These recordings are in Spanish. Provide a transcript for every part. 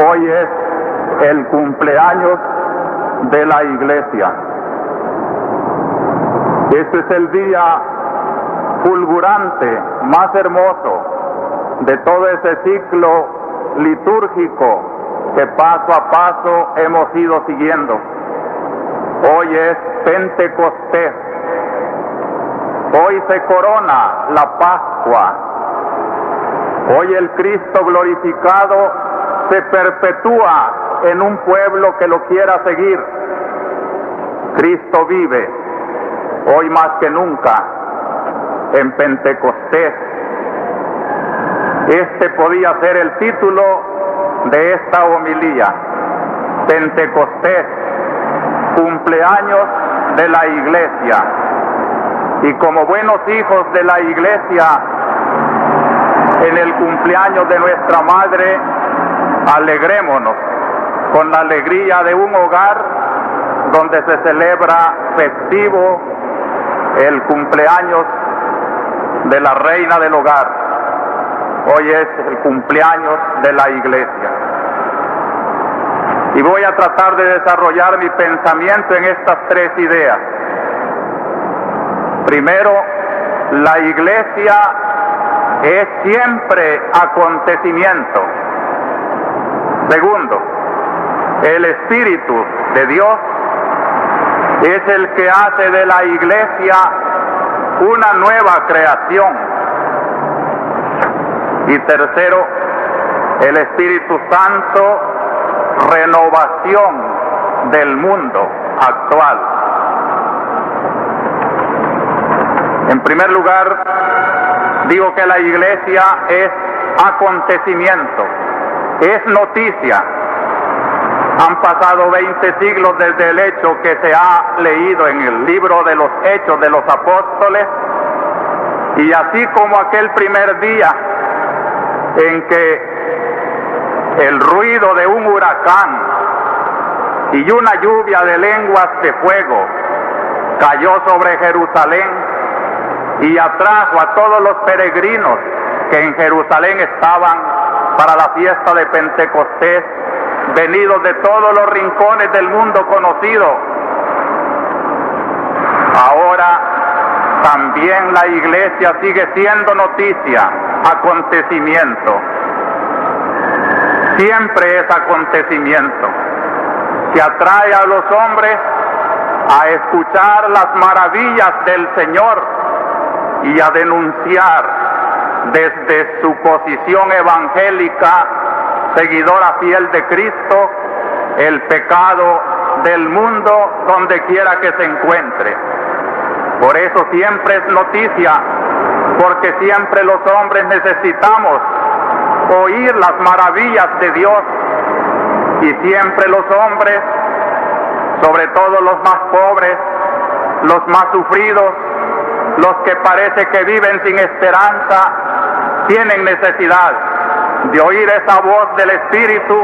Hoy es el cumpleaños de la Iglesia. Este es el día fulgurante, más hermoso de todo ese ciclo litúrgico que paso a paso hemos ido siguiendo. Hoy es Pentecostés. Hoy se corona la Pascua. Hoy el Cristo glorificado se perpetúa en un pueblo que lo quiera seguir. Cristo vive, hoy más que nunca, en Pentecostés. Este podía ser el título de esta homilía: Pentecostés, cumpleaños de la Iglesia. Y como buenos hijos de la Iglesia, en el cumpleaños de nuestra Madre, alegrémonos con la alegría de un hogar donde se celebra festivo el cumpleaños de la reina del hogar. Hoy es el cumpleaños de la Iglesia. Y voy a tratar de desarrollar mi pensamiento en estas tres ideas. Primero, la Iglesia es siempre acontecimiento. Segundo, el Espíritu de Dios es el que hace de la Iglesia una nueva creación. Y tercero, el Espíritu Santo, renovación del mundo actual. En primer lugar, digo que la Iglesia es acontecimiento, es noticia. Han pasado 20 siglos desde el hecho que se ha leído en el libro de los Hechos de los Apóstoles, y así como aquel primer día en que el ruido de un huracán y una lluvia de lenguas de fuego cayó sobre Jerusalén y atrajo a todos los peregrinos que en Jerusalén estaban para la fiesta de Pentecostés, venidos de todos los rincones del mundo conocido. Ahora también la Iglesia sigue siendo noticia, acontecimiento. Siempre es acontecimiento que atrae a los hombres a escuchar las maravillas del Señor y a denunciar desde su posición evangélica, seguidora fiel de Cristo, el pecado del mundo donde quiera que se encuentre. Por eso siempre es noticia, porque siempre los hombres necesitamos oír las maravillas de Dios, y siempre los hombres, sobre todo los más pobres, los más sufridos, los que parece que viven sin esperanza, tienen necesidad de oír esa voz del Espíritu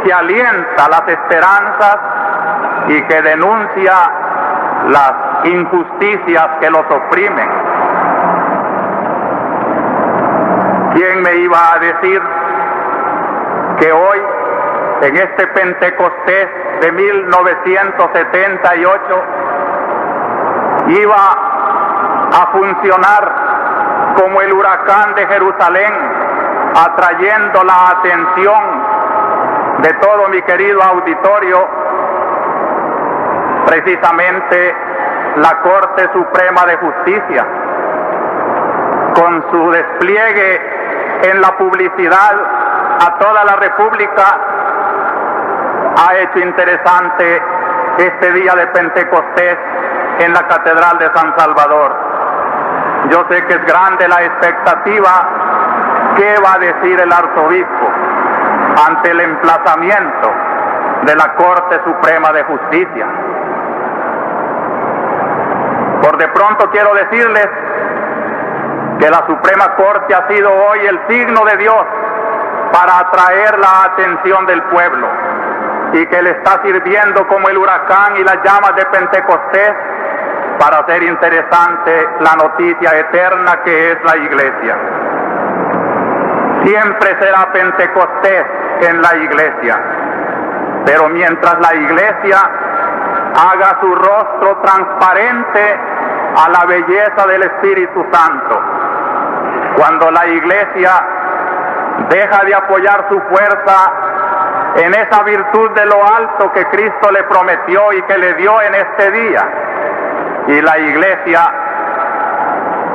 que alienta las esperanzas y que denuncia las injusticias que los oprimen. ¿Quién me iba a decir que hoy, en este Pentecostés de 1978, iba a funcionar como el huracán de Jerusalén, atrayendo la atención de todo mi querido auditorio, precisamente la Corte Suprema de Justicia, con su despliegue en la publicidad a toda la República, ha hecho interesante este día de Pentecostés en la Catedral de San Salvador. Yo sé que es grande la expectativa. ¿Qué va a decir el arzobispo ante el emplazamiento de la Corte Suprema de Justicia? Por de pronto quiero decirles que la Suprema Corte ha sido hoy el signo de Dios para atraer la atención del pueblo, y que le está sirviendo como el huracán y las llamas de Pentecostés para hacer interesante la noticia eterna que es la Iglesia. Siempre será Pentecostés en la iglesia. Pero mientras la iglesia haga su rostro transparente a la belleza del Espíritu Santo, cuando la iglesia deja de apoyar su fuerza en esa virtud de lo alto que Cristo le prometió y que le dio en este día, y la iglesia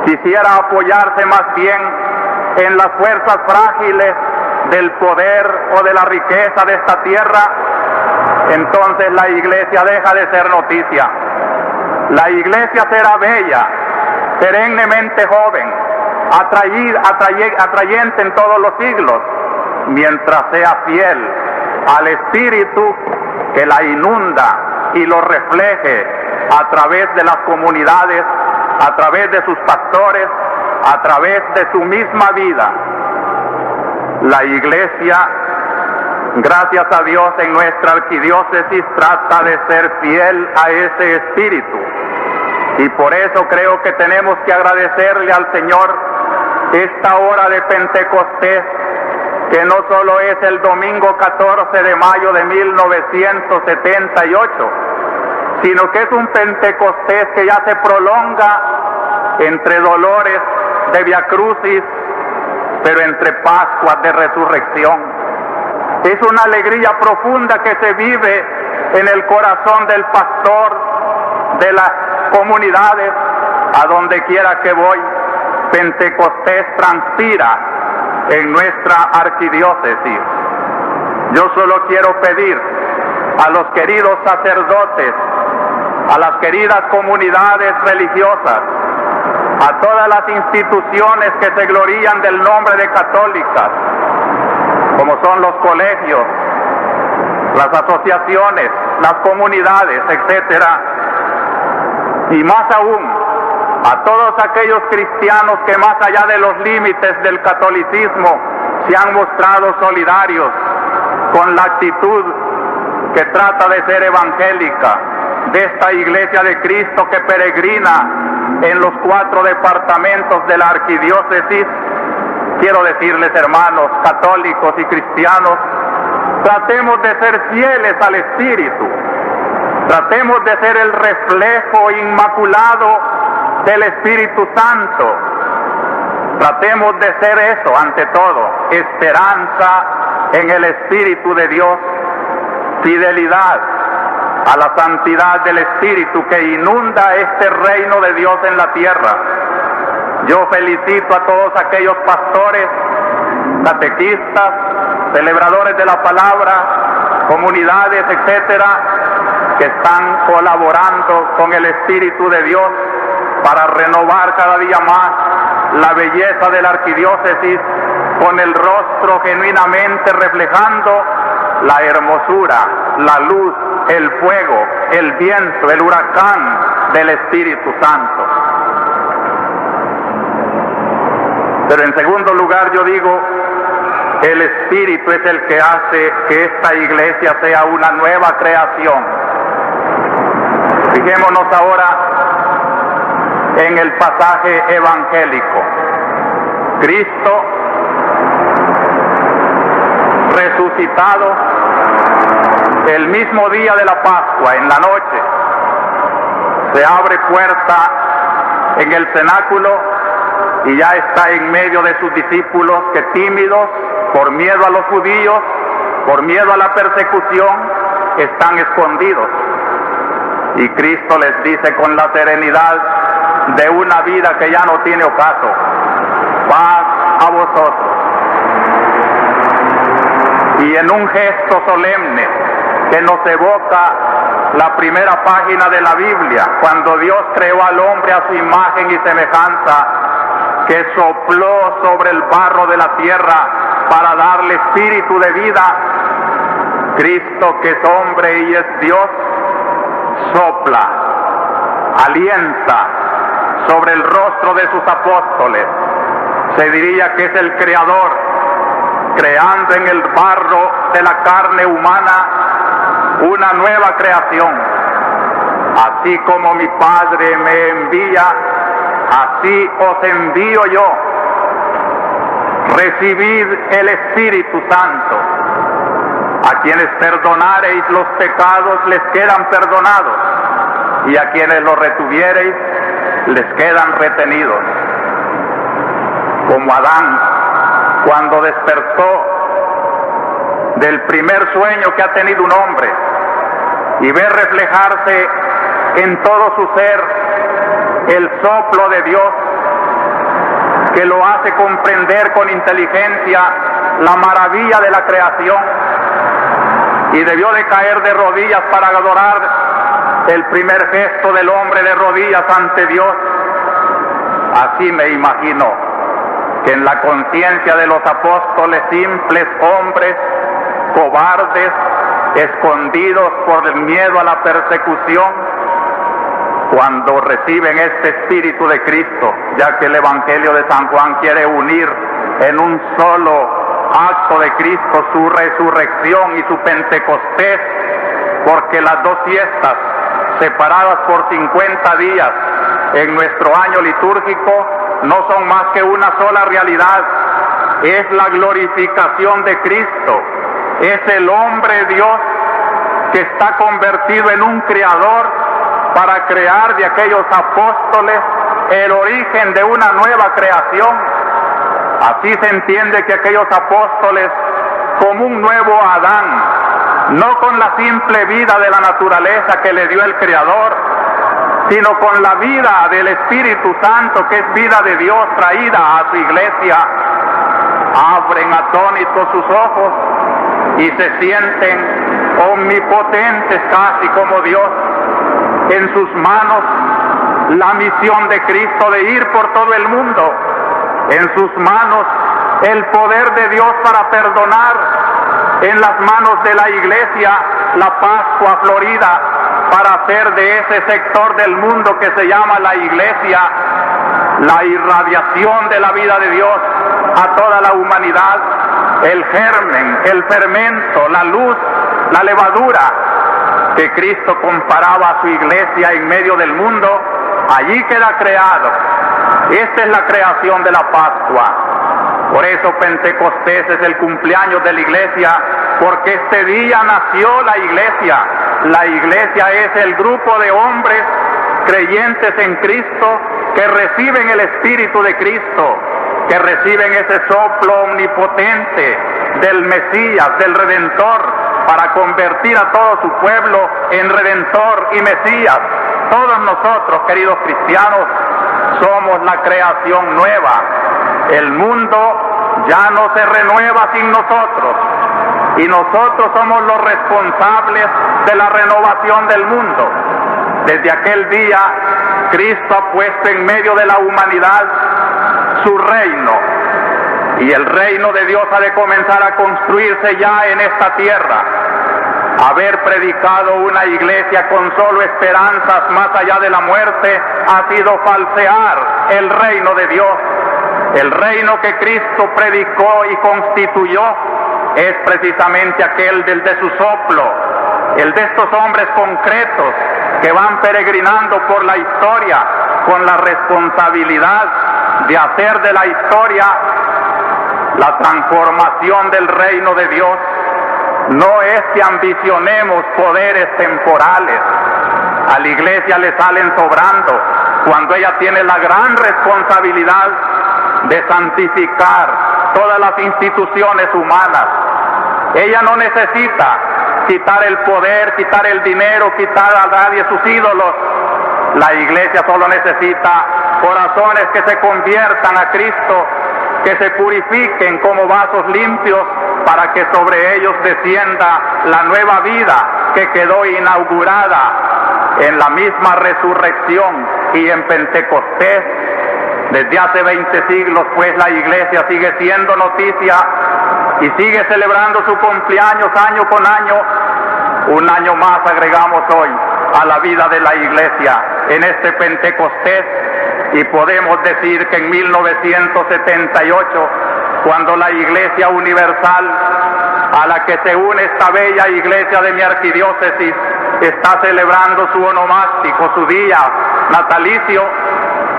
quisiera apoyarse más bien en las fuerzas frágiles del poder o de la riqueza de esta tierra, entonces la iglesia deja de ser noticia. La iglesia será bella, perennemente joven, atrayente en todos los siglos, mientras sea fiel al Espíritu que la inunda y lo refleje a través de las comunidades, a través de sus pastores, a través de su misma vida. La iglesia, gracias a Dios, en nuestra arquidiócesis trata de ser fiel a ese espíritu, y por eso creo que tenemos que agradecerle al Señor esta hora de Pentecostés, que no solo es el domingo 14 de mayo de 1978, sino que es un Pentecostés que ya se prolonga entre dolores de Via Crucis, pero entre Pascuas de Resurrección. Es una alegría profunda que se vive en el corazón del pastor, de las comunidades, a donde quiera que voy. Pentecostés transpira en nuestra arquidiócesis. Yo solo quiero pedir a los queridos sacerdotes, a las queridas comunidades religiosas, a todas las instituciones que se glorían del nombre de católicas, como son los colegios, las asociaciones, las comunidades, etcétera, y más aún a todos aquellos cristianos que más allá de los límites del catolicismo se han mostrado solidarios con la actitud que trata de ser evangélica de esta Iglesia de Cristo que peregrina en los 4 departamentos de la arquidiócesis. Quiero decirles, hermanos católicos y cristianos, tratemos de ser fieles al Espíritu, tratemos de ser el reflejo inmaculado del Espíritu Santo, tratemos de ser eso ante todo: esperanza en el Espíritu de Dios, fidelidad a la santidad del Espíritu que inunda este reino de Dios en la tierra. Yo felicito a todos aquellos pastores, catequistas, celebradores de la palabra, comunidades, etcétera, que están colaborando con el Espíritu de Dios para renovar cada día más la belleza de la arquidiócesis, con el rostro genuinamente reflejando la hermosura, la luz, el fuego, el viento, el huracán del Espíritu Santo. Pero en segundo lugar, yo digo, el Espíritu es el que hace que esta iglesia sea una nueva creación. Fijémonos ahora en el pasaje evangélico. Cristo resucitado el mismo día de la Pascua, en la noche, se abre puerta en el cenáculo y ya está en medio de sus discípulos que, tímidos por miedo a los judíos, por miedo a la persecución, están escondidos. Y Cristo les dice con la serenidad de una vida que ya no tiene ocaso: paz a vosotros. Y en un gesto solemne que nos evoca la primera página de la Biblia, cuando Dios creó al hombre a su imagen y semejanza, que sopló sobre el barro de la tierra para darle espíritu de vida, Cristo, que es hombre y es Dios, sopla, alienta sobre el rostro de sus apóstoles. Se diría que es el Creador, creando en el barro de la carne humana una nueva creación. Así como mi Padre me envía, así os envío yo. Recibid el Espíritu Santo. quienes perdonareis los pecados les quedan perdonados, y a quienes los retuviereis les quedan retenidos. Como Adán, cuando despertó del primer sueño que ha tenido un hombre y ve reflejarse en todo su ser el soplo de Dios, que lo hace comprender con inteligencia la maravilla de la creación, y debió de caer de rodillas para adorar el primer gesto del hombre de rodillas ante Dios. Así me imagino que en la conciencia de los apóstoles, simples hombres cobardes, escondidos por el miedo a la persecución, cuando reciben este Espíritu de Cristo, ya que el Evangelio de San Juan quiere unir en un solo acto de Cristo su resurrección y su Pentecostés, porque las dos fiestas, separadas por 50 días en nuestro año litúrgico, no son más que una sola realidad. Es la glorificación de Cristo, es el hombre Dios que está convertido en un creador para crear de aquellos apóstoles el origen de una nueva creación. Así se entiende que aquellos apóstoles, como un nuevo Adán, no con la simple vida de la naturaleza que le dio el Creador, sino con la vida del Espíritu Santo, que es vida de Dios traída a su iglesia, abren atónitos sus ojos y se sienten omnipotentes, casi como Dios. En sus manos la misión de Cristo de ir por todo el mundo, en sus manos el poder de Dios para perdonar, en las manos de la iglesia la Pascua florida para hacer de ese sector del mundo que se llama la iglesia la irradiación de la vida de Dios a toda la humanidad, el germen, el fermento, la luz, la levadura que Cristo comparaba a su iglesia en medio del mundo. Allí queda creado. Esta es la creación de la Pascua. Por eso Pentecostés es el cumpleaños de la iglesia, porque este día nació la iglesia. La iglesia es el grupo de hombres creyentes en Cristo que reciben el Espíritu de Cristo, que reciben ese soplo omnipotente del Mesías, del Redentor, para convertir a todo su pueblo en Redentor y Mesías. Todos nosotros, queridos cristianos, somos la creación nueva. El mundo ya no se renueva sin nosotros, y nosotros somos los responsables de la renovación del mundo. Desde aquel día, Cristo ha puesto en medio de la humanidad su reino, y el reino de Dios ha de comenzar a construirse ya en esta tierra. Haber predicado una iglesia con solo esperanzas más allá de la muerte ha sido falsear el reino de Dios. El reino que Cristo predicó y constituyó es precisamente aquel del de su soplo, el de estos hombres concretos que van peregrinando por la historia con la responsabilidad de hacer de la historia la transformación del reino de Dios. No es que ambicionemos poderes temporales. A la iglesia le salen sobrando cuando ella tiene la gran responsabilidad de santificar todas las instituciones humanas. Ella no necesita quitar el poder, quitar el dinero, quitar a nadie sus ídolos. La iglesia solo necesita corazones que se conviertan a Cristo, que se purifiquen como vasos limpios, para que sobre ellos descienda la nueva vida que quedó inaugurada en la misma resurrección y en Pentecostés. Desde hace 20 siglos, pues, la iglesia sigue siendo noticia y sigue celebrando su cumpleaños año con año. Un año más agregamos hoy a la vida de la iglesia en este Pentecostés, y podemos decir que en 1978, cuando la Iglesia Universal, a la que se une esta bella iglesia de mi arquidiócesis, está celebrando su onomástico, su día natalicio,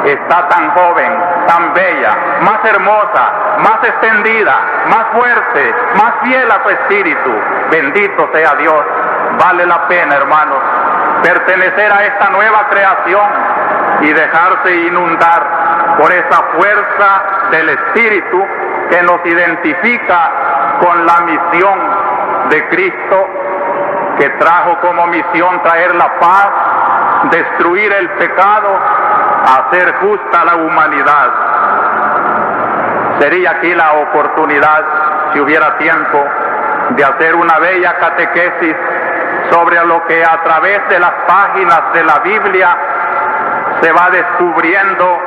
está tan joven, tan bella, más hermosa, más extendida, más fuerte, más fiel a su espíritu. Bendito sea Dios. Vale la pena, hermanos, pertenecer a esta nueva creación y dejarse inundar por esa fuerza del espíritu que nos identifica con la misión de Cristo, que trajo como misión traer la paz, destruir el pecado, hacer justa la humanidad. Sería aquí la oportunidad, si hubiera tiempo, de hacer una bella catequesis sobre lo que a través de las páginas de la Biblia se va descubriendo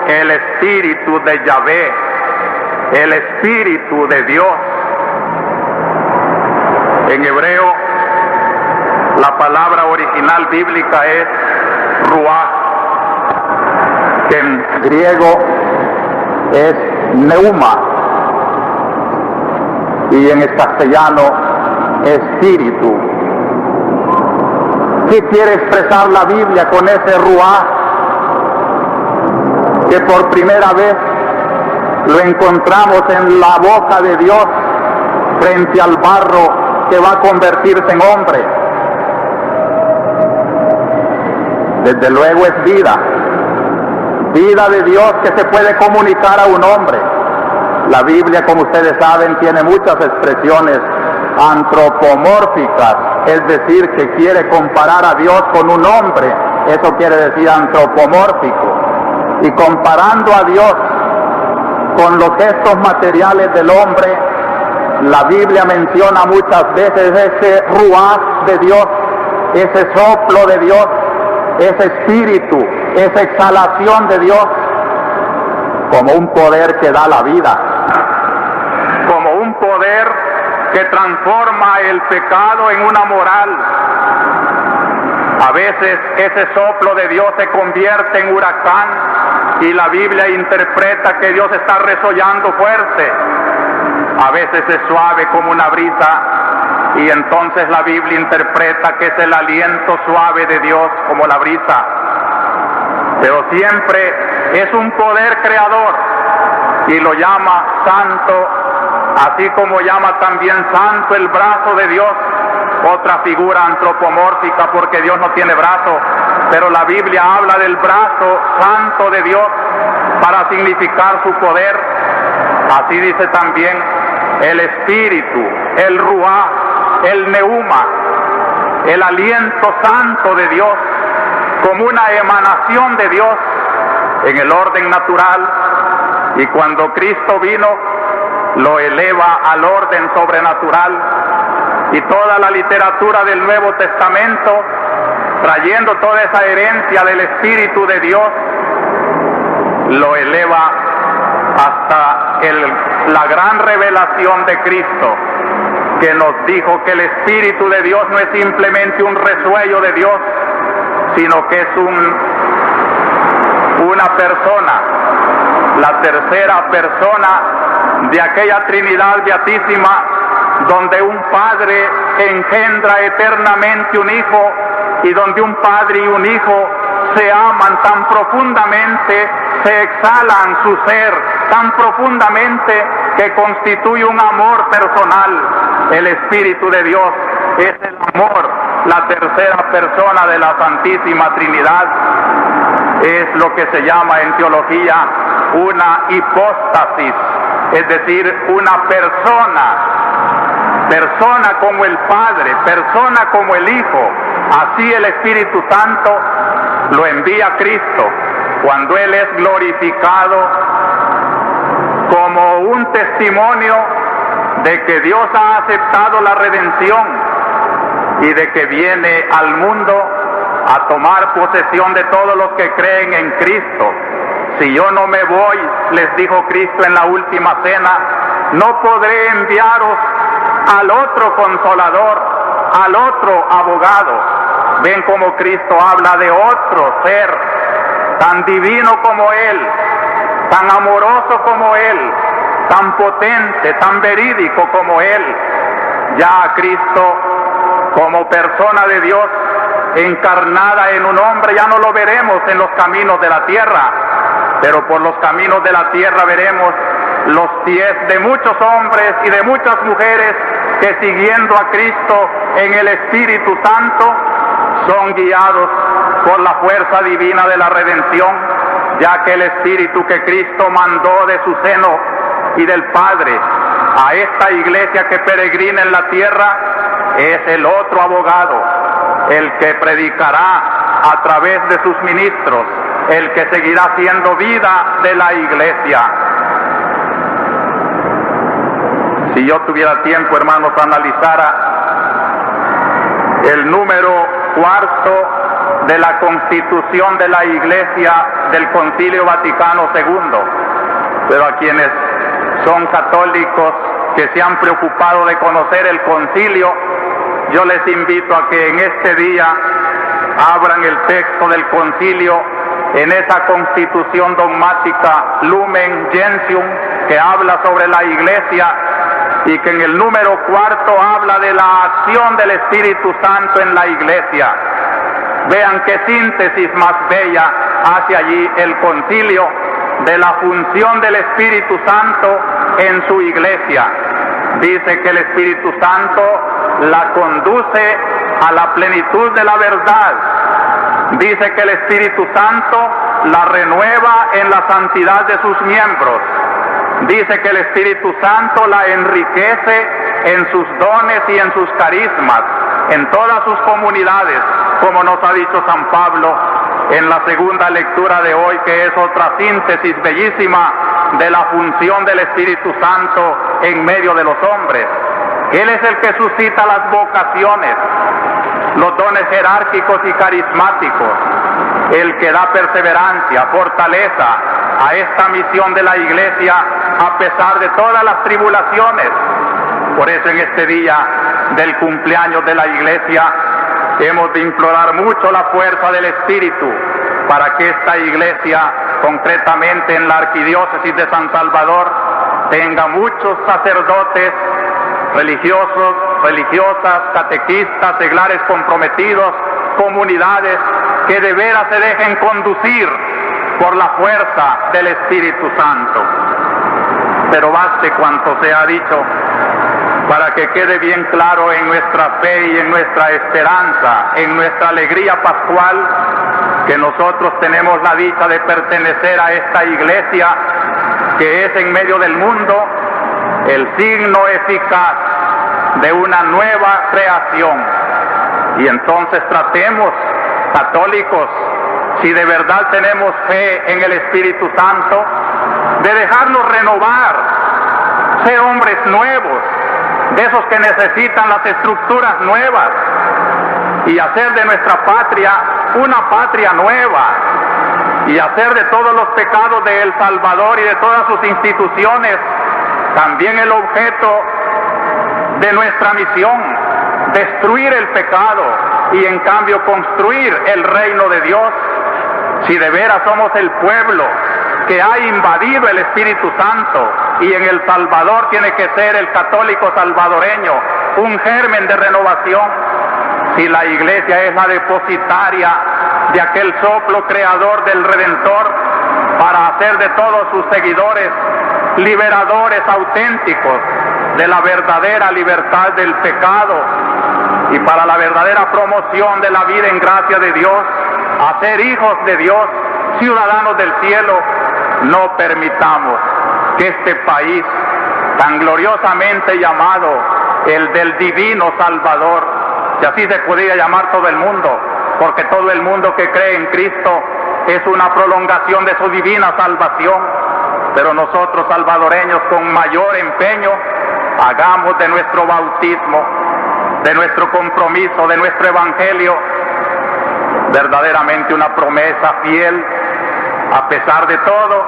el espíritu de Yahvé, el espíritu de Dios. En hebreo, la palabra original bíblica es ruach, que en griego es neuma, y en castellano espíritu. ¿Qué quiere expresar la Biblia con ese ruach? Que por primera vez lo encontramos en la boca de Dios frente al barro que va a convertirse en hombre. Desde luego es vida, vida de Dios que se puede comunicar a un hombre. La Biblia, como ustedes saben, tiene muchas expresiones antropomórficas, es decir, que quiere comparar a Dios con un hombre. Eso quiere decir antropomórfico. Y comparando a Dios con los gestos materiales del hombre, la Biblia menciona muchas veces ese ruach de Dios, ese soplo de Dios, ese espíritu, esa exhalación de Dios, como un poder que da la vida, como un poder que transforma el pecado en una moral. A veces ese soplo de Dios se convierte en huracán y la Biblia interpreta que Dios está resollando fuerte. A veces es suave como una brisa y entonces la Biblia interpreta que es el aliento suave de Dios como la brisa. Pero siempre es un poder creador y lo llama santo, así como llama también santo el brazo de Dios, otra figura antropomórfica porque Dios no tiene brazo, pero la Biblia habla del brazo santo de Dios para significar su poder. Así dice también el espíritu, el ruach, el neuma, el aliento santo de Dios, como una emanación de Dios en el orden natural, y cuando Cristo vino lo eleva al orden sobrenatural. Y toda la literatura del Nuevo Testamento, trayendo toda esa herencia del Espíritu de Dios, lo eleva hasta la gran revelación de Cristo, que nos dijo que el Espíritu de Dios no es simplemente un resuello de Dios, sino que es una persona, la tercera persona de aquella Trinidad beatísima, donde un Padre engendra eternamente un Hijo y donde un Padre y un Hijo se aman tan profundamente, se exhalan su ser tan profundamente que constituye un amor personal. El Espíritu de Dios es el amor, la tercera persona de la Santísima Trinidad. Es lo que se llama en teología una hipóstasis, es decir, una persona como el Padre, persona como el Hijo. Así el Espíritu Santo lo envía Cristo cuando Él es glorificado como un testimonio de que Dios ha aceptado la redención y de que viene al mundo a tomar posesión de todos los que creen en Cristo. Si yo no me voy, les dijo Cristo en la última cena, no podré enviaros al otro consolador, al otro abogado. Ven cómo Cristo habla de otro ser, tan divino como Él, tan amoroso como Él, tan potente, tan verídico como Él. Ya a Cristo, como persona de Dios, encarnada en un hombre, ya no lo veremos en los caminos de la tierra, pero por los caminos de la tierra veremos los pies de muchos hombres y de muchas mujeres que, siguiendo a Cristo en el Espíritu Santo, son guiados por la fuerza divina de la redención, ya que el Espíritu que Cristo mandó de su seno y del Padre a esta iglesia que peregrina en la tierra es el otro abogado, el que predicará a través de sus ministros, el que seguirá siendo vida de la iglesia. Si yo tuviera tiempo, hermanos, analizara el número 4 de la Constitución de la Iglesia del Concilio Vaticano II, pero a quienes son católicos que se han preocupado de conocer el concilio, yo les invito a que en este día abran el texto del concilio en esa Constitución dogmática Lumen Gentium que habla sobre la Iglesia y que en el número 4 habla de la acción del Espíritu Santo en la Iglesia. Vean qué síntesis más bella hace allí el concilio de la función del Espíritu Santo en su Iglesia. Dice que el Espíritu Santo la conduce a la plenitud de la verdad. Dice que el Espíritu Santo la renueva en la santidad de sus miembros. Dice que el Espíritu Santo la enriquece en sus dones y en sus carismas, en todas sus comunidades, como nos ha dicho San Pablo en la segunda lectura de hoy, que es otra síntesis bellísima de la función del Espíritu Santo en medio de los hombres. Él es el que suscita las vocaciones, los dones jerárquicos y carismáticos, el que da perseverancia, fortaleza a esta misión de la Iglesia a pesar de todas las tribulaciones. Por eso en este día del cumpleaños de la Iglesia hemos de implorar mucho la fuerza del Espíritu para que esta Iglesia, concretamente en la Arquidiócesis de San Salvador, tenga muchos sacerdotes, religiosos, religiosas, catequistas, seglares comprometidos, comunidades que de veras se dejen conducir por la fuerza del Espíritu Santo. Pero baste cuanto se ha dicho para que quede bien claro en nuestra fe y en nuestra esperanza, en nuestra alegría pascual, que nosotros tenemos la dicha de pertenecer a esta Iglesia que es en medio del mundo el signo eficaz de una nueva creación. Y entonces tratemos, católicos, si de verdad tenemos fe en el Espíritu Santo, de dejarnos renovar, ser hombres nuevos, de esos que necesitan las estructuras nuevas, y hacer de nuestra patria una patria nueva, y hacer de todos los pecados de El Salvador y de todas sus instituciones también el objeto de nuestra misión, destruir el pecado y en cambio construir el reino de Dios. Si de veras somos el pueblo que ha invadido el Espíritu Santo, y en El Salvador tiene que ser el católico salvadoreño un germen de renovación, si la Iglesia es la depositaria de aquel soplo creador del Redentor para hacer de todos sus seguidores liberadores auténticos de la verdadera libertad del pecado y para la verdadera promoción de la vida en gracia de Dios, a ser hijos de Dios, ciudadanos del cielo, no permitamos que este país tan gloriosamente llamado el del divino Salvador, si así se podría llamar todo el mundo, porque todo el mundo que cree en Cristo es una prolongación de su divina salvación, pero nosotros salvadoreños con mayor empeño hagamos de nuestro bautismo, de nuestro compromiso, de nuestro evangelio, verdaderamente una promesa fiel, a pesar de todo,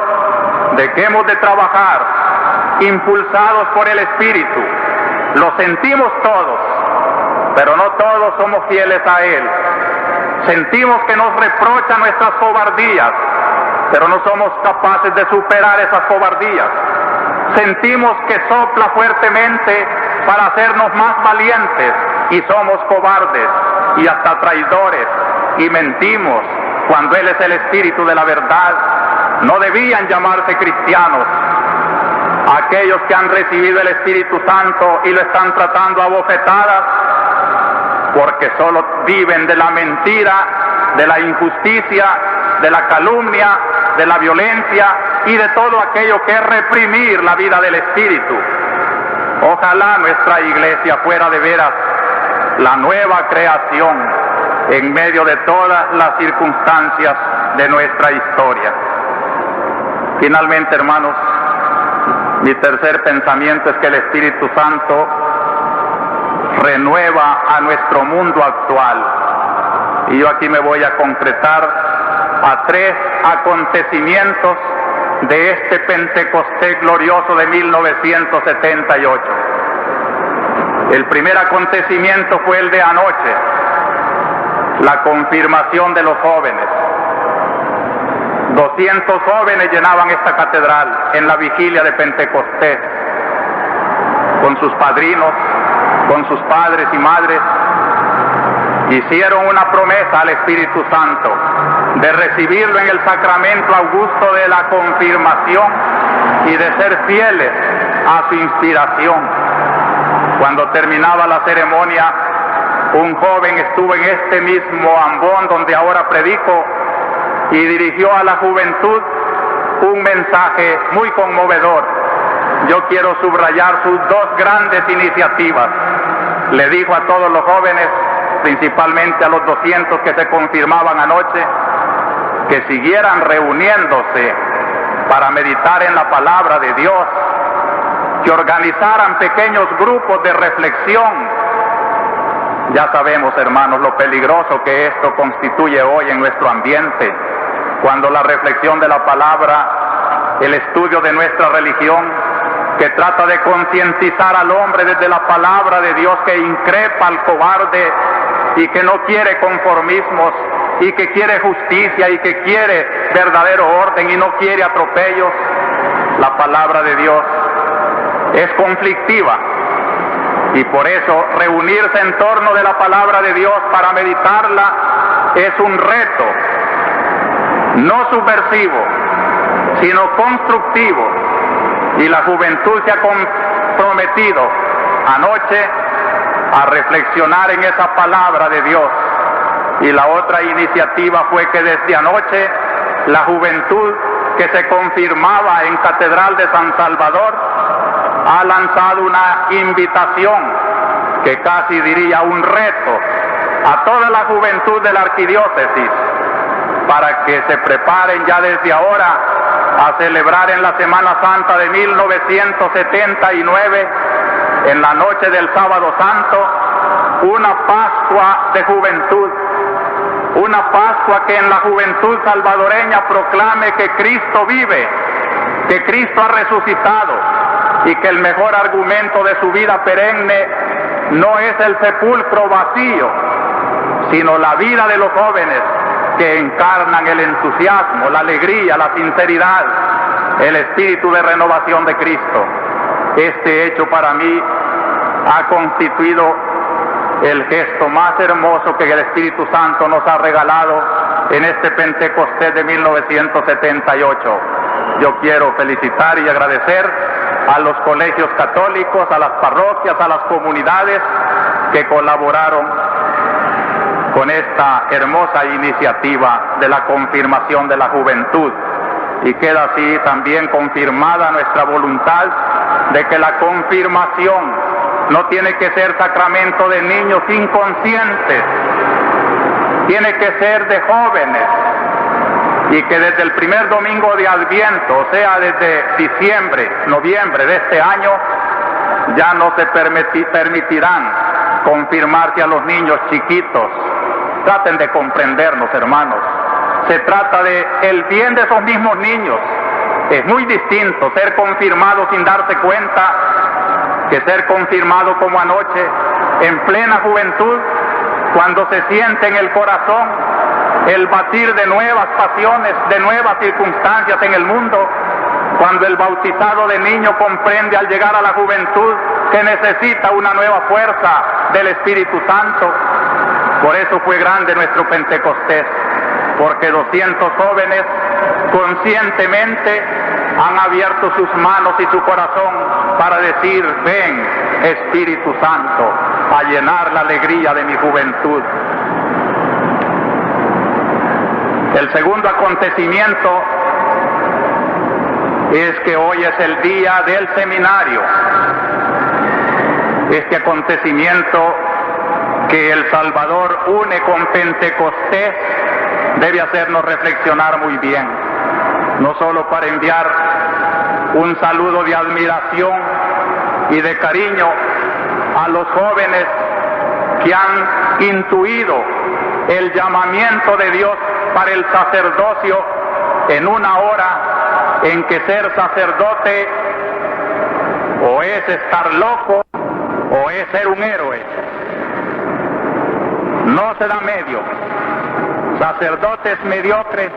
de que hemos de trabajar impulsados por el Espíritu. Lo sentimos todos, pero no todos somos fieles a Él. Sentimos que nos reprocha nuestras cobardías, pero no somos capaces de superar esas cobardías. Sentimos que sopla fuertemente para hacernos más valientes y somos cobardes y hasta traidores y mentimos cuando Él es el Espíritu de la verdad no debían llamarse cristianos. Aquellos que han recibido el Espíritu Santo y lo están tratando a bofetadas, porque solo viven de la mentira, de la injusticia, de la calumnia, de la violencia y de todo aquello que es reprimir la vida del Espíritu. Ojalá nuestra iglesia fuera de veras la nueva creación en medio de todas las circunstancias de nuestra historia. Finalmente, hermanos, mi tercer pensamiento es que el Espíritu Santo renueva a nuestro mundo actual. Y yo aquí me voy a concretar a 3 acontecimientos de este Pentecostés glorioso de 1978. El primer acontecimiento fue el de anoche, la confirmación de los jóvenes. 200 jóvenes llenaban esta catedral en la vigilia de Pentecostés, con sus padrinos, con sus padres y madres. Hicieron una promesa al Espíritu Santo de recibirlo en el sacramento augusto de la confirmación y de ser fieles a su inspiración. Cuando terminaba la ceremonia, un joven estuvo en este mismo ambón donde ahora predico y dirigió a la juventud un mensaje muy conmovedor. Yo quiero subrayar sus 2 grandes iniciativas. Le dijo a todos los jóvenes, principalmente a los 200 que se confirmaban anoche, que siguieran reuniéndose para meditar en la palabra de Dios, que organizaran pequeños grupos de reflexión. Ya sabemos, hermanos, lo peligroso que esto constituye hoy en nuestro ambiente, cuando la reflexión de la palabra, el estudio de nuestra religión, que trata de concientizar al hombre desde la palabra de Dios, que increpa al cobarde y que no quiere conformismos y que quiere justicia y que quiere verdadero orden y no quiere atropellos. La palabra de Dios es conflictiva y por eso reunirse en torno de la palabra de Dios para meditarla es un reto, no subversivo, sino constructivo. Y la juventud se ha comprometido anoche a reflexionar en esa palabra de Dios. Y la otra iniciativa fue que desde anoche la juventud que se confirmaba en Catedral de San Salvador ha lanzado una invitación, que casi diría un reto, a toda la juventud de la arquidiócesis, para que se preparen ya desde ahora a celebrar en la Semana Santa de 1979, en la noche del Sábado Santo, una Pascua de juventud, una Pascua que en la juventud salvadoreña proclame que Cristo vive, que Cristo ha resucitado y que el mejor argumento de su vida perenne no es el sepulcro vacío, sino la vida de los jóvenes que encarnan el entusiasmo, la alegría, la sinceridad, el espíritu de renovación de Cristo. Este hecho para mí ha constituido el gesto más hermoso que el Espíritu Santo nos ha regalado en este Pentecostés de 1978. Yo quiero felicitar y agradecer a los colegios católicos, a las parroquias, a las comunidades que colaboraron con esta hermosa iniciativa de la confirmación de la juventud. Y queda así también confirmada nuestra voluntad de que la confirmación no tiene que ser sacramento de niños inconscientes, tiene que ser de jóvenes, y que desde el primer domingo de Adviento, o sea, desde diciembre, noviembre de este año, ya no se permitirán confirmarse a los niños chiquitos. Traten de comprendernos, hermanos. Se trata de el bien de esos mismos niños. Es muy distinto ser confirmado sin darse cuenta que ser confirmado como anoche, en plena juventud, cuando se siente en el corazón el batir de nuevas pasiones, de nuevas circunstancias en el mundo, cuando el bautizado de niño comprende al llegar a la juventud que necesita una nueva fuerza del Espíritu Santo. Por eso fue grande nuestro Pentecostés. porque 200 jóvenes conscientemente han abierto sus manos y su corazón para decir: ven, Espíritu Santo, a llenar la alegría de mi juventud. El segundo acontecimiento es que hoy es el día del seminario. Este acontecimiento que El Salvador une con Pentecostés debe hacernos reflexionar muy bien, no solo para enviar un saludo de admiración y de cariño a los jóvenes que han intuido el llamamiento de Dios para el sacerdocio en una hora en que ser sacerdote o es estar loco o es ser un héroe. No se da medio. Sacerdotes mediocres,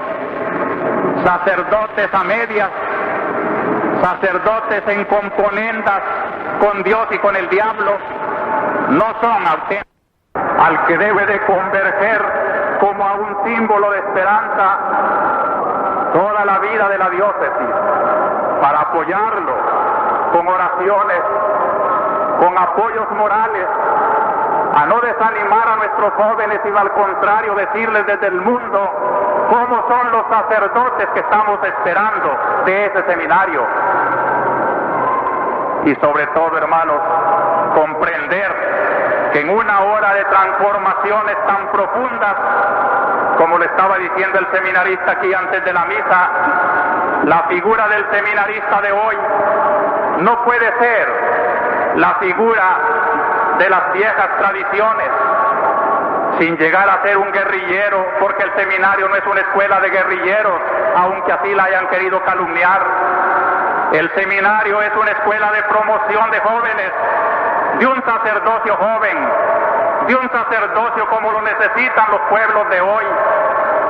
sacerdotes a medias, sacerdotes en componendas con Dios y con el diablo, no son auténticos. Al que debe de converger como a un símbolo de esperanza toda la vida de la diócesis, para apoyarlo con oraciones, con apoyos morales, a no desanimar a nuestros jóvenes, sino al contrario, decirles desde el mundo cómo son los sacerdotes que estamos esperando de ese seminario. Y sobre todo, hermanos, comprender que en una hora de transformaciones tan profundas, como le estaba diciendo el seminarista aquí antes de la misa, la figura del seminarista de hoy no puede ser la figura de las viejas tradiciones, sin llegar a ser un guerrillero, porque el seminario no es una escuela de guerrilleros, aunque así la hayan querido calumniar. El seminario es una escuela de promoción de jóvenes, de un sacerdocio joven, de un sacerdocio como lo necesitan los pueblos de hoy,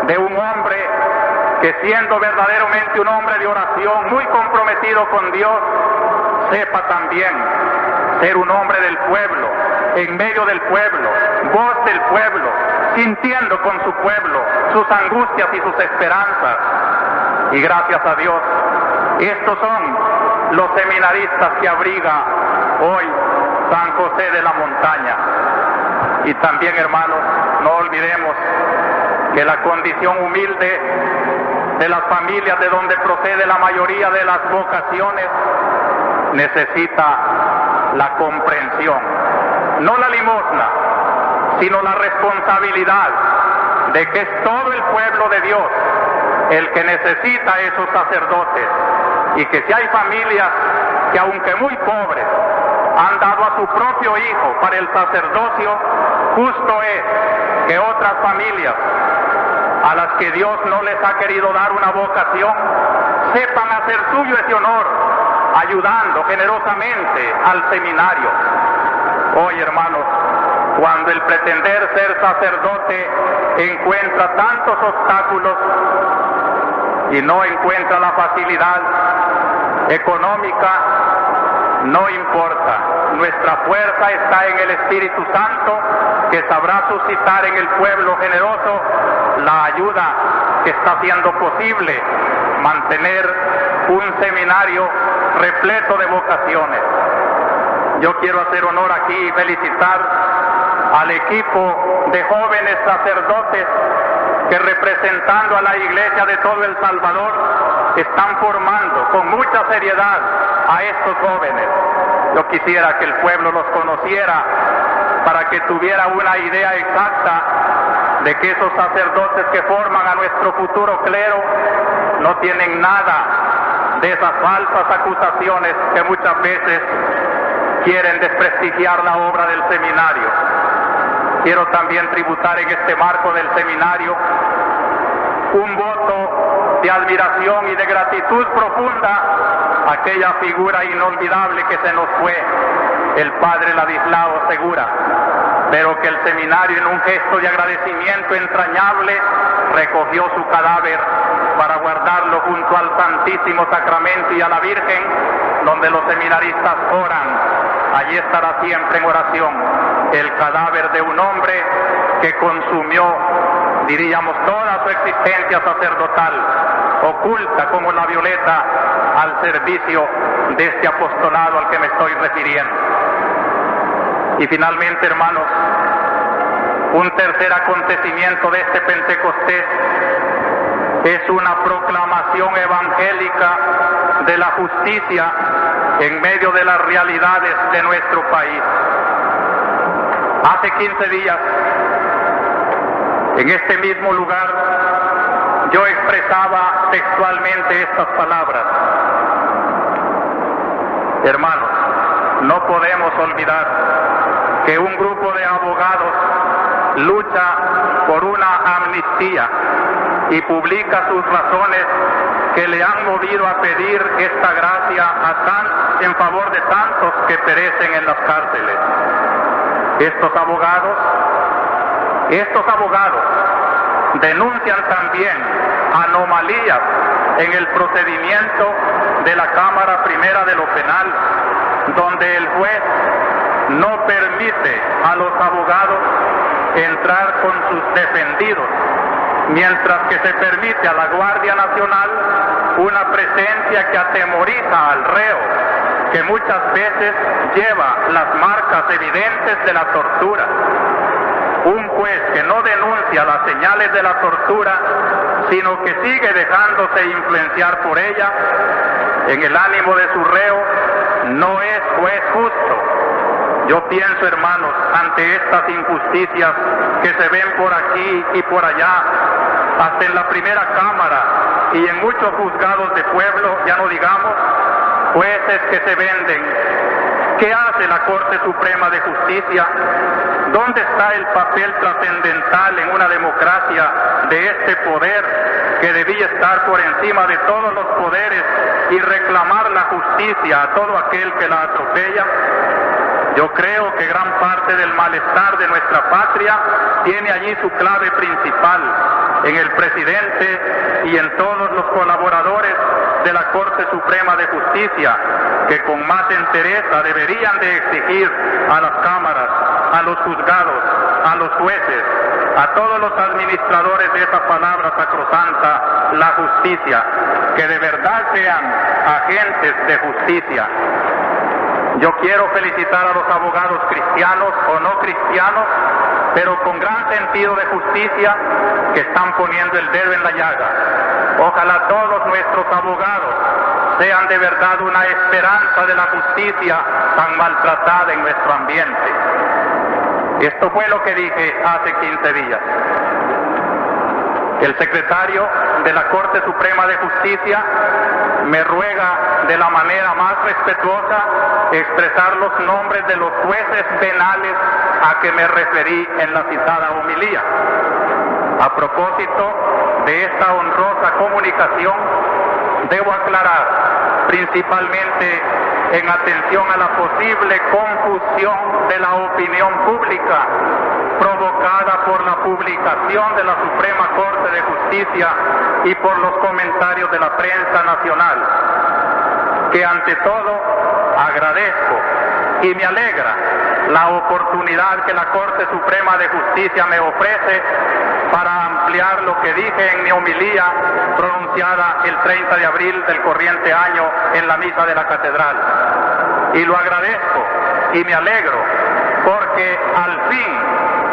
de un hombre que, siendo verdaderamente un hombre de oración, muy comprometido con Dios, sepa también ser un hombre del pueblo, en medio del pueblo, voz del pueblo, sintiendo con su pueblo sus angustias y sus esperanzas. Y gracias a Dios, estos son los seminaristas que abriga hoy San José de la Montaña. Y también, hermanos, no olvidemos que la condición humilde de las familias de donde procede la mayoría de las vocaciones necesita la comprensión, no la limosna, sino la responsabilidad de que es todo el pueblo de Dios el que necesita esos sacerdotes, y que si hay familias que, aunque muy pobres, han dado a su propio hijo para el sacerdocio, justo es que otras familias a las que Dios no les ha querido dar una vocación sepan hacer suyo ese honor, ayudando generosamente al seminario. Hoy, hermanos, cuando el pretender ser sacerdote encuentra tantos obstáculos y no encuentra la facilidad económica, no importa. Nuestra fuerza está en el Espíritu Santo, que sabrá suscitar en el pueblo generoso la ayuda que está haciendo posible mantener un seminario repleto de vocaciones. Yo quiero hacer honor aquí y felicitar al equipo de jóvenes sacerdotes que, representando a la Iglesia de todo El Salvador, están formando con mucha seriedad a estos jóvenes. Yo quisiera que el pueblo los conociera para que tuviera una idea exacta de que esos sacerdotes que forman a nuestro futuro clero no tienen nada de esas falsas acusaciones que muchas veces quieren desprestigiar la obra del seminario. Quiero también tributar en este marco del seminario un voto de admiración y de gratitud profunda a aquella figura inolvidable que se nos fue, el padre Ladislao Segura, pero que el seminario, en un gesto de agradecimiento entrañable, recogió su cadáver para guardarlo junto al Santísimo Sacramento y a la Virgen, donde los seminaristas oran. Allí estará siempre en oración el cadáver de un hombre que consumió diríamos toda su existencia sacerdotal, oculta como la violeta al servicio de este apostolado al que me estoy refiriendo. Y finalmente, hermanos, un tercer acontecimiento de este Pentecostés es una proclamación evangélica de la justicia en medio de las realidades de nuestro país. Hace 15 días, en este mismo lugar, yo expresaba textualmente estas palabras: hermanos, no podemos olvidar que un grupo de abogados lucha por una amnistía y publica sus razones que le han movido a pedir esta gracia en favor de tantos que perecen en las cárceles. Estos abogados denuncian también anomalías en el procedimiento de la Cámara Primera de lo Penal, donde el juez no permite a los abogados entrar con sus defendidos, mientras que se permite a la Guardia Nacional una presencia que atemoriza al reo, que muchas veces lleva las marcas evidentes de la tortura. Un juez que no denuncia las señales de la tortura, sino que sigue dejándose influenciar por ella en el ánimo de su reo, no es juez justo. Yo pienso, hermanos, ante estas injusticias que se ven por aquí y por allá, hasta en la primera Cámara y en muchos juzgados de pueblo, ya no digamos, jueces que se venden. ¿Qué hace la Corte Suprema de Justicia? ¿Dónde está el papel trascendental en una democracia de este poder que debía estar por encima de todos los poderes y reclamar la justicia a todo aquel que la atropella? Yo creo que gran parte del malestar de nuestra patria tiene allí su clave principal, en el presidente y en todos los colaboradores de la Corte Suprema de Justicia, que con más entereza deberían de exigir a las cámaras, a los juzgados, a los jueces, a todos los administradores de esa palabra sacrosanta, la justicia, que de verdad sean agentes de justicia. Yo quiero felicitar a los abogados cristianos o no cristianos, pero con gran sentido de justicia, que están poniendo el dedo en la llaga. Ojalá todos nuestros abogados sean de verdad una esperanza de la justicia tan maltratada en nuestro ambiente. Esto fue lo que dije hace 15 días. El secretario de la Corte Suprema de Justicia me ruega de la manera más respetuosa expresar los nombres de los jueces penales a que me referí en la citada homilía. A propósito de esta honrosa comunicación, debo aclarar, principalmente en atención a la posible confusión de la opinión pública provocada por la publicación de la Suprema Corte de Justicia y por los comentarios de la prensa nacional, que ante todo agradezco y me alegra la oportunidad que la Corte Suprema de Justicia me ofrece para ampliar lo que dije en mi homilía pronunciada el 30 de abril del corriente año en la misa de la catedral. Y lo agradezco y me alegro porque al fin,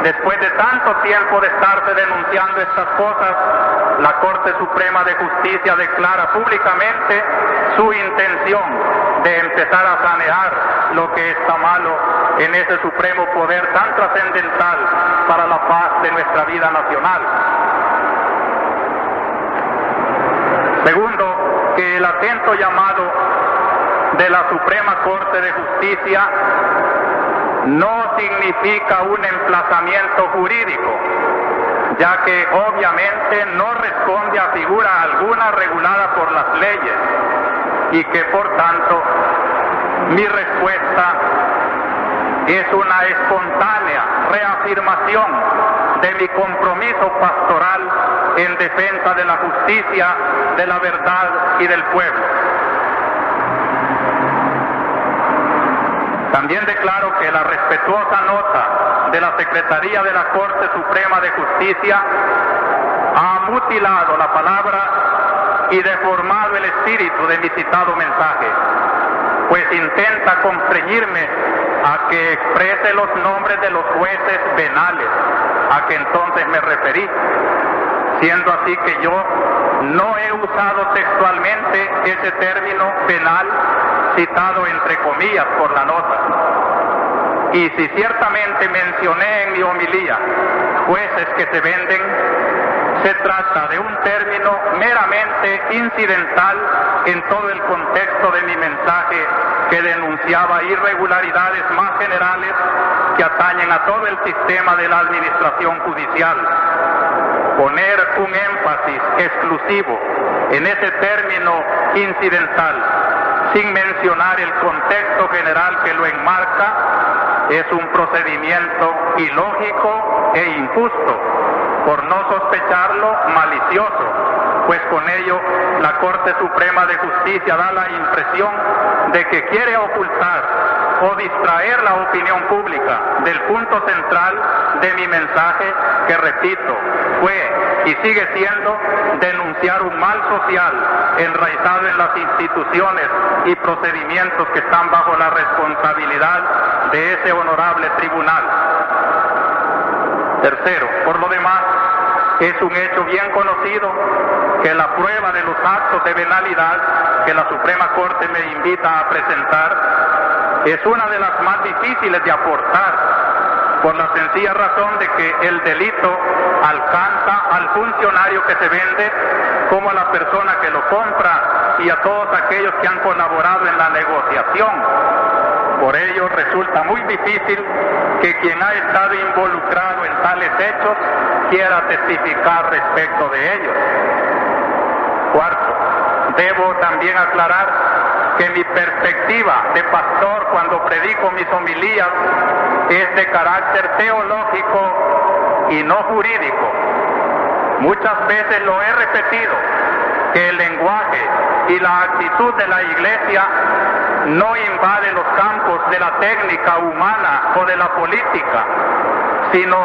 después de tanto tiempo de estarse denunciando estas cosas, la Corte Suprema de Justicia declara públicamente su intención de empezar a sanear lo que está malo en ese supremo poder tan trascendental para la paz de nuestra vida nacional. Segundo, que el atento llamado de la Suprema Corte de Justicia no significa un emplazamiento jurídico, ya que obviamente no responde a figura alguna regulada por las leyes y que por tanto mi respuesta es una espontánea reafirmación de mi compromiso pastoral en defensa de la justicia, de la verdad y del pueblo. También declaro que la respetuosa nota de la Secretaría de la Corte Suprema de Justicia ha mutilado la palabra y deformado el espíritu de mi citado mensaje, pues intenta constreñirme a que exprese los nombres de los jueces venales a que entonces me referí, siendo así que yo no he usado textualmente ese término penal citado entre comillas por la nota. Y si ciertamente mencioné en mi homilía jueces que se venden, se trata de un término meramente incidental en todo el contexto de mi mensaje, que denunciaba irregularidades más generales que atañen a todo el sistema de la administración judicial. Poner un énfasis exclusivo en ese término incidental, sin mencionar el contexto general que lo enmarca, es un procedimiento ilógico e injusto, por no sospecharlo malicioso, pues con ello la Corte Suprema de Justicia da la impresión de que quiere ocultar o distraer la opinión pública del punto central de mi mensaje, que repito, fue y sigue siendo denunciar un mal social enraizado en las instituciones y procedimientos que están bajo la responsabilidad de ese honorable tribunal. Tercero, por lo demás, es un hecho bien conocido que la prueba de los actos de venalidad que la Suprema Corte me invita a presentar es una de las más difíciles de aportar, por la sencilla razón de que el delito alcanza al funcionario que se vende como a la persona que lo compra y a todos aquellos que han colaborado en la negociación. Por ello resulta muy difícil que quien ha estado involucrado en tales hechos quiera testificar respecto de ellos. Cuarto, debo también aclarar que mi perspectiva de pastor cuando predico mis homilías es de carácter teológico y no jurídico. Muchas veces lo he repetido, que el lenguaje y la actitud de la Iglesia no invade los campos de la técnica humana o de la política, sino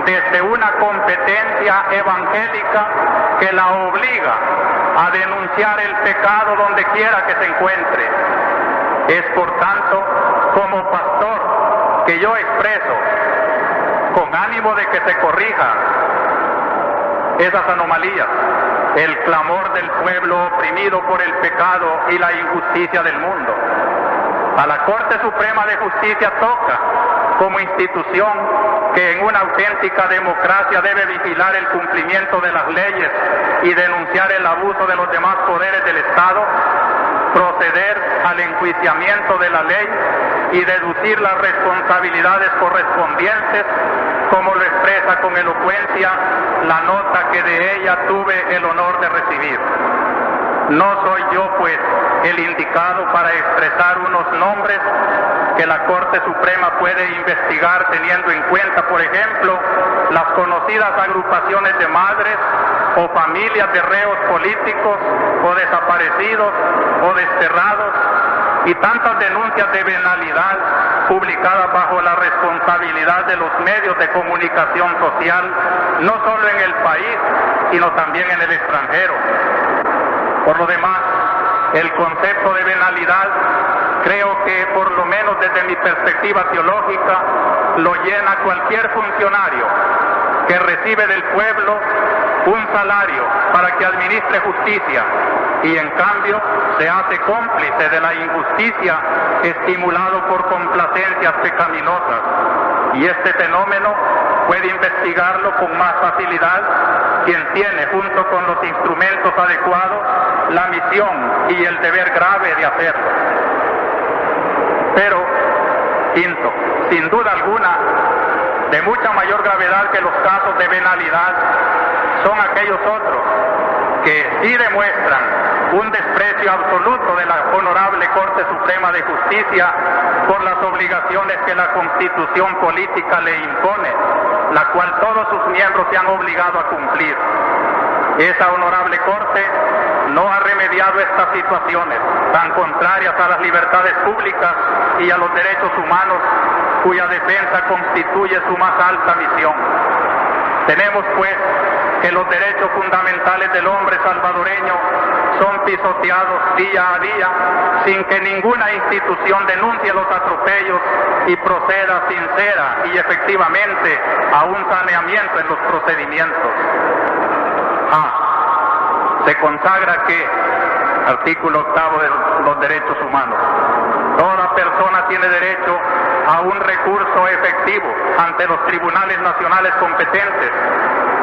desde una competencia evangélica que la obliga a denunciar el pecado donde quiera que se encuentre. Es por tanto como pastor que yo expreso, con ánimo de que se corrijan esas anomalías, el clamor del pueblo oprimido por el pecado y la injusticia del mundo. A la Corte Suprema de Justicia toca, como institución que en una auténtica democracia debe vigilar el cumplimiento de las leyes y denunciar el abuso de los demás poderes del Estado, proceder al enjuiciamiento de la ley y deducir las responsabilidades correspondientes, como lo expresa con elocuencia la nota que de ella tuve el honor de recibir. No soy yo, pues, el indicado para expresar unos nombres que la Corte Suprema puede investigar, teniendo en cuenta, por ejemplo, las conocidas agrupaciones de madres o familias de reos políticos o desaparecidos o desterrados y tantas denuncias de venalidad publicadas bajo la responsabilidad de los medios de comunicación social, no solo en el país, sino también en el extranjero. Por lo demás, el concepto de venalidad, creo que por lo menos desde mi perspectiva teológica, lo llena cualquier funcionario que recibe del pueblo un salario para que administre justicia y en cambio se hace cómplice de la injusticia estimulado por complacencias pecaminosas. Y este fenómeno puede investigarlo con más facilidad quien tiene, junto con los instrumentos adecuados, la misión y el deber grave de hacerlo. Pero, quinto, sin duda alguna, de mucha mayor gravedad que los casos de venalidad son aquellos otros que sí demuestran un desprecio absoluto de la Honorable Corte Suprema de Justicia por las obligaciones que la Constitución política le impone, la cual todos sus miembros se han obligado a cumplir. Esa Honorable Corte no ha remediado estas situaciones tan contrarias a las libertades públicas y a los derechos humanos, cuya defensa constituye su más alta misión. Tenemos pues que los derechos fundamentales del hombre salvadoreño son pisoteados día a día sin que ninguna institución denuncie los atropellos y proceda sincera y efectivamente a un saneamiento en los procedimientos. Se consagra que, artículo 8 de los derechos humanos, toda persona tiene derecho a un recurso efectivo ante los tribunales nacionales competentes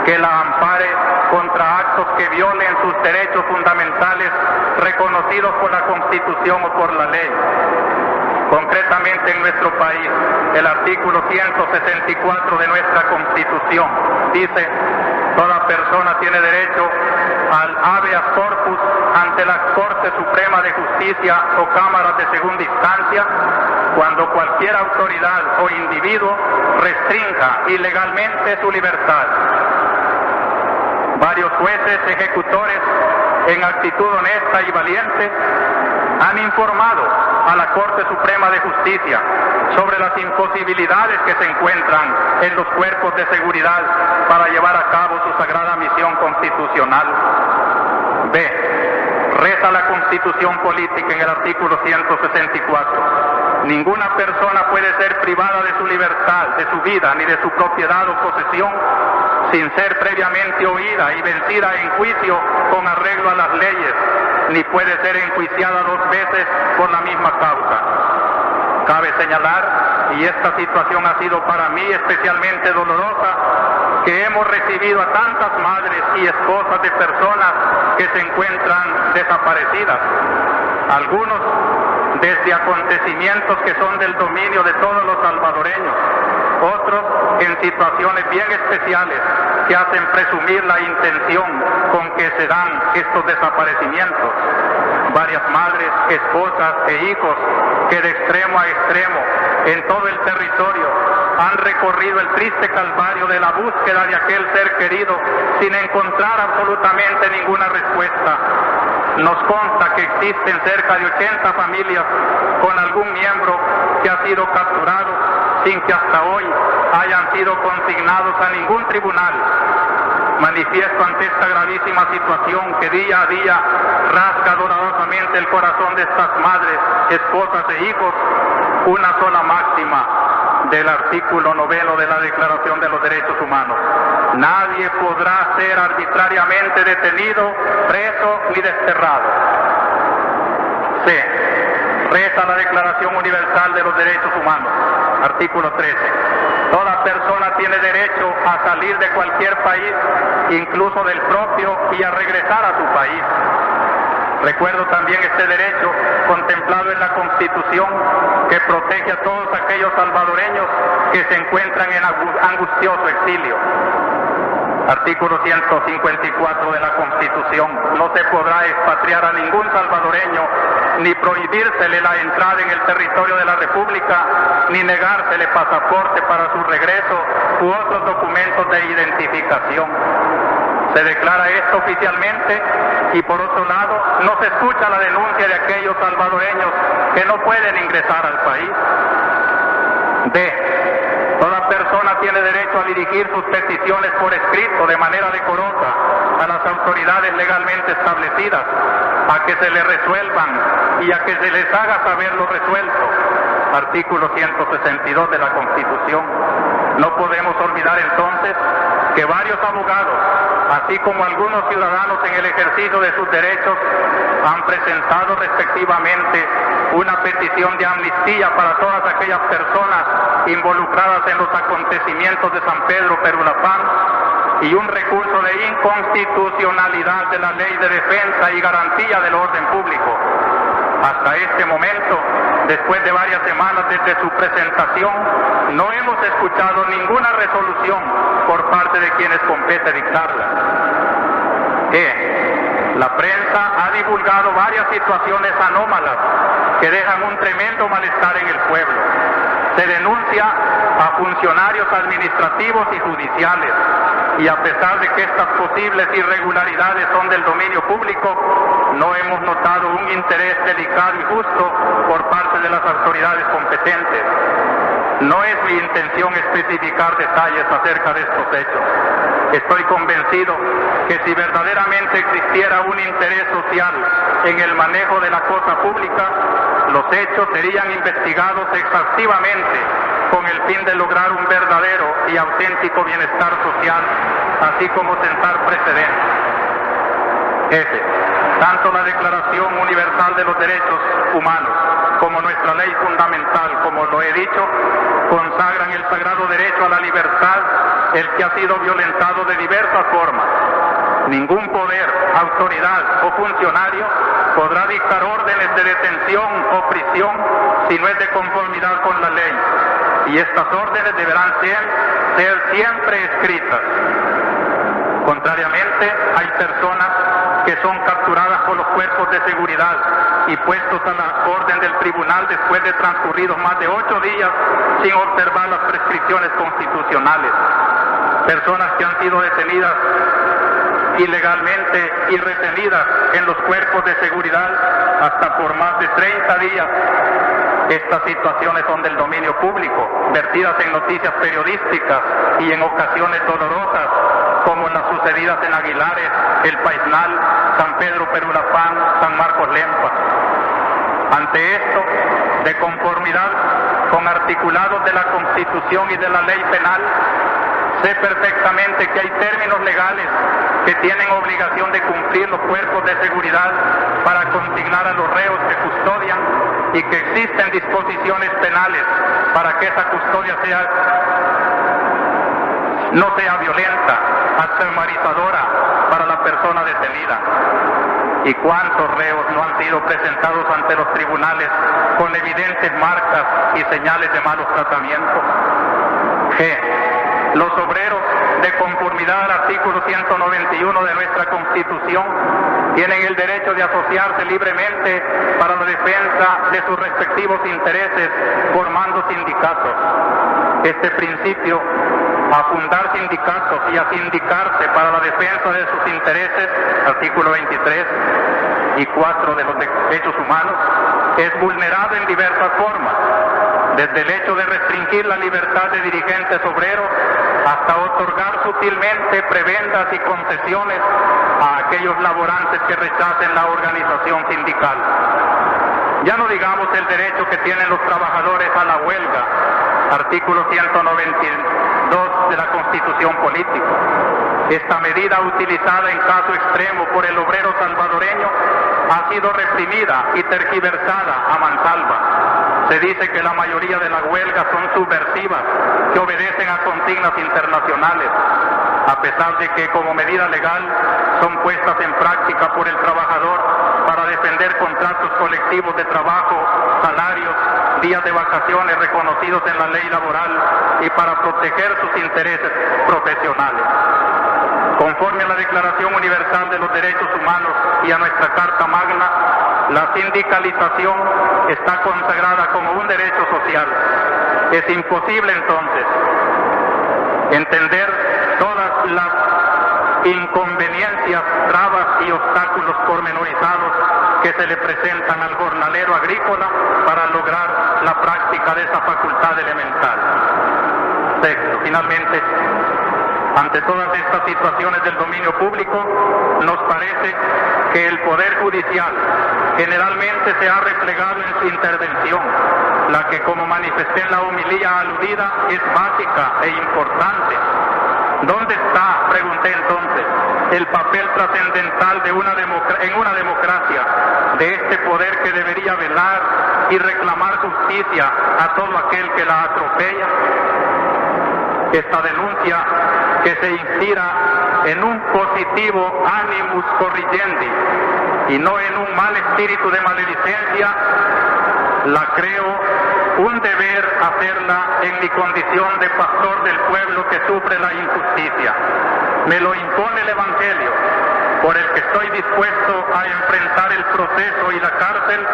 que la ampare contra actos que violen sus derechos fundamentales reconocidos por la Constitución o por la ley. Concretamente en nuestro país, el artículo 164 de nuestra Constitución dice: toda persona tiene derecho al habeas corpus ante la Corte Suprema de Justicia o cámaras de segunda instancia cuando cualquier autoridad o individuo restrinja ilegalmente su libertad. Varios jueces ejecutores, en actitud honesta y valiente, han informado a la Corte Suprema de Justicia sobre las imposibilidades que se encuentran en los cuerpos de seguridad para llevar a cabo su sagrada misión constitucional. Reza la Constitución política en el artículo 164. Ninguna persona puede ser privada de su libertad, de su vida, ni de su propiedad o posesión, sin ser previamente oída y vencida en juicio con arreglo a las leyes, ni puede ser enjuiciada 2 veces por la misma causa. Cabe señalar, y esta situación ha sido para mí especialmente dolorosa, que hemos recibido a tantas madres y esposas de personas que se encuentran desaparecidas, algunos desde acontecimientos que son del dominio de todos los salvadoreños, otros en situaciones bien especiales que hacen presumir la intención con que se dan estos desaparecimientos. Varias madres, esposas e hijos que de extremo a extremo en todo el territorio han recorrido el triste calvario de la búsqueda de aquel ser querido sin encontrar absolutamente ninguna respuesta. Nos consta que existen cerca de 80 familias con algún miembro que ha sido capturado sin que hasta hoy hayan sido consignados a ningún tribunal. Manifiesto ante esta gravísima situación que día a día rasga dolorosamente el corazón de estas madres, esposas e hijos, una sola máxima del artículo 9 de la Declaración de los Derechos Humanos: nadie podrá ser arbitrariamente detenido, preso ni desterrado. Reza la Declaración Universal de los Derechos Humanos, artículo 13. Toda persona tiene derecho a salir de cualquier país, incluso del propio, y a regresar a su país. Recuerdo también este derecho contemplado en la Constitución que protege a todos aquellos salvadoreños que se encuentran en angustioso exilio. Artículo 154 de la Constitución: no se podrá expatriar a ningún salvadoreño, ni prohibírsele la entrada en el territorio de la República, ni negársele pasaporte para su regreso u otros documentos de identificación. Se declara esto oficialmente y por otro lado no se escucha la denuncia de aquellos salvadoreños que no pueden ingresar al país. Toda persona tiene derecho a dirigir sus peticiones por escrito de manera decorosa a las autoridades legalmente establecidas, a que se le resuelvan y a que se les haga saber lo resuelto. Artículo 162 de la Constitución. No podemos olvidar entonces que varios abogados, así como algunos ciudadanos en el ejercicio de sus derechos, han presentado respectivamente una petición de amnistía para todas aquellas personas involucradas en los acontecimientos de San Pedro Perulapán y un recurso de inconstitucionalidad de la Ley de Defensa y Garantía del Orden Público. Hasta este momento, después de varias semanas desde su presentación, no hemos escuchado ninguna resolución por parte de quienes compete dictarla. La prensa ha divulgado varias situaciones anómalas que dejan un tremendo malestar en el pueblo. Se denuncia a funcionarios administrativos y judiciales, y a pesar de que estas posibles irregularidades son del dominio público, no hemos notado un interés delicado y justo por parte de las autoridades competentes. No es mi intención especificar detalles acerca de estos hechos. Estoy convencido que si verdaderamente existiera un interés social en el manejo de la cosa pública, los hechos serían investigados exhaustivamente con el fin de lograr un verdadero y auténtico bienestar social, así como sentar precedentes. F. Tanto la Declaración Universal de los Derechos Humanos como nuestra ley fundamental, como lo he dicho, consagran el sagrado derecho a la libertad, el que ha sido violentado de diversas formas. Ningún poder, autoridad o funcionario podrá dictar órdenes de detención o prisión si no es de conformidad con la ley, y estas órdenes deberán ser siempre escritas. Contrariamente, hay personas que son capturadas por los cuerpos de seguridad y puestos a la orden del tribunal después de transcurridos más de 8 días sin observar las prescripciones constitucionales. Personas que han sido detenidas ilegalmente y retenidas en los cuerpos de seguridad hasta por más de 30 días. Estas situaciones son del dominio público, vertidas en noticias periodísticas y en ocasiones dolorosas, como las sucedidas en Aguilares, El Paisnal, San Pedro Perulapán, San Marcos Lempa. Ante esto, de conformidad con articulados de la Constitución y de la ley penal, sé perfectamente que hay términos legales que tienen obligación de cumplir los cuerpos de seguridad para consignar a los reos que custodian, y que existen disposiciones penales para que esa custodia no sea violenta, atemorizadora para la persona detenida. ¿Y cuántos reos no han sido presentados ante los tribunales con evidentes marcas y señales de malos tratamientos? G. Los obreros, de conformidad al artículo 191 de nuestra Constitución, tienen el derecho de asociarse libremente para la defensa de sus respectivos intereses formando sindicatos. Este principio, a fundar sindicatos y a sindicarse para la defensa de sus intereses, artículo 23 y 4 de los derechos humanos, es vulnerado en diversas formas, desde el hecho de restringir la libertad de dirigentes obreros hasta otorgar sutilmente prebendas y concesiones a aquellos laborantes que rechacen la organización sindical. Ya no digamos el derecho que tienen los trabajadores a la huelga, artículo 192 de la Constitución Política. Esta medida, utilizada en caso extremo por el obrero salvadoreño, ha sido reprimida y tergiversada a mansalva. Se dice que la mayoría de las huelgas son subversivas, que obedecen a consignas internacionales, a pesar de que como medida legal son puestas en práctica por el trabajador para defender contratos colectivos de trabajo, salarios, días de vacaciones reconocidos en la ley laboral y para proteger sus intereses profesionales. Conforme a la Declaración Universal de los Derechos Humanos y a nuestra Carta Magna, la sindicalización está consagrada como un derecho social. Es imposible entonces entender todas las inconveniencias, trabas y obstáculos pormenorizados que se le presentan al jornalero agrícola para lograr la práctica de esa facultad elemental. Sexto, finalmente, ante todas estas situaciones del dominio público, nos parece que el Poder Judicial generalmente se ha replegado en su intervención, la que, como manifesté en la homilía aludida, es básica e importante. ¿Dónde está, pregunté entonces, el papel trascendental de en una democracia de este poder que debería velar y reclamar justicia a todo aquel que la atropella? Esta denuncia, que se inspira en un positivo animus corrigendi y no en un mal espíritu de maledicencia, la creo un deber hacerla en mi condición de pastor del pueblo que sufre la injusticia. Me lo impone el Evangelio, por el que estoy dispuesto a enfrentar el proceso y la cárcel,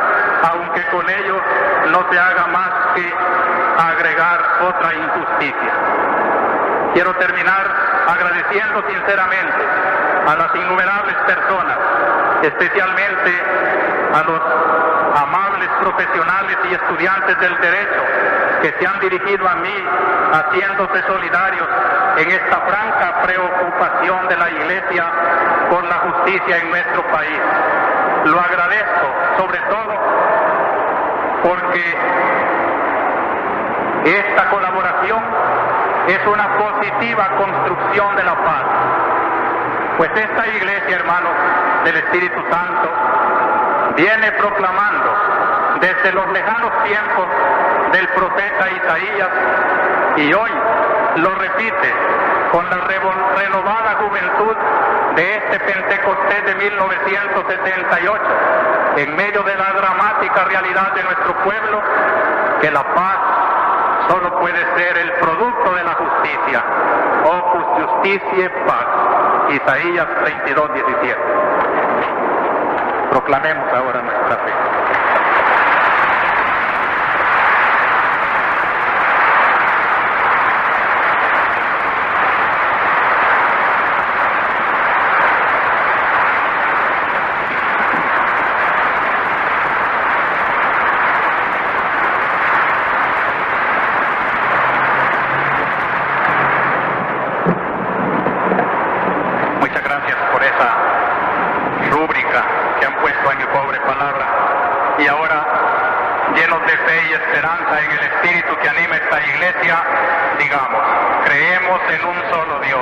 aunque con ello no se haga más que agregar otra injusticia. Quiero terminar agradeciendo sinceramente a las innumerables personas especialmente a los amables profesionales y estudiantes del derecho que se han dirigido a mí haciéndose solidarios en esta franca preocupación de la Iglesia por la justicia en nuestro país. Lo agradezco sobre todo porque esta colaboración es una positiva construcción de la paz. Pues esta Iglesia, hermanos, del Espíritu Santo, viene proclamando desde los lejanos tiempos del profeta Isaías y hoy lo repite con la renovada juventud de este Pentecostés de 1978, en medio de la dramática realidad de nuestro pueblo, que la paz solo puede ser el producto de la justicia. Opus Justitiae Pax. Isaías 22:17. Proclamemos ahora nuestra fe. Y ahora, llenos de fe y esperanza en el Espíritu que anima esta Iglesia, digamos, creemos en un solo Dios.